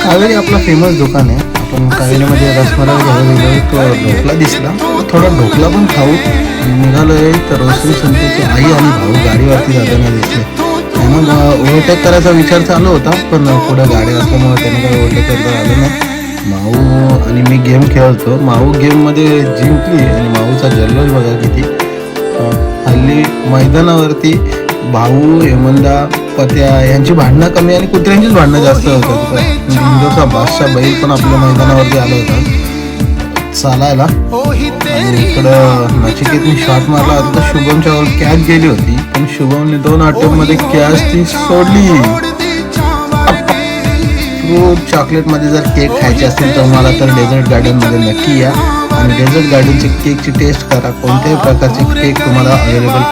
कावेरी आपला फेमस दुकान आहे. आपण कावेरीमध्ये रसमलाई घ्यायला गेलो तो ढोकला दिसला, थोडा ढोकला पण खाऊ निघालोय. तर रोशनी संतेची आई आणि भाऊ गाडीवरती जाताना दिसले. त्यांना ओव्हरटेक करायचा विचार चालू होता, पण पुढे गाडी असल्यामुळे त्यांना काही ओव्हरटेक करता आलं नाही. माऊ आणि मी गेम खेळतो. माऊ गेममध्ये जिंकली आणि माऊचा जल्लोष बघा किती. हल्ली मैदानावरती भाऊ, हेमंदा, पत्या यांची भांडणं कमी आणि कुत्र्यांचीच भांडणं जास्त होतात. इंदोरचा बादशाह बैल पण आपल्या मैदानावरती आला होता चालायला. आणि इकडं नचिकेतने शॉट मारला होता तर शुभमच्या वर कॅच गेली होती, पण शुभमने 2 अटेम्प्टमध्ये कॅच ती सोडली. फ्रूट चॉकलेटमध्ये जर केक खायचे असतील तर मला तर डेझर्ट गार्डनमध्ये नक्की या आणि डेझर्ट गार्डनचे केकची टेस्ट करा. कोणत्याही प्रकारचे केक तुम्हाला अवेलेबल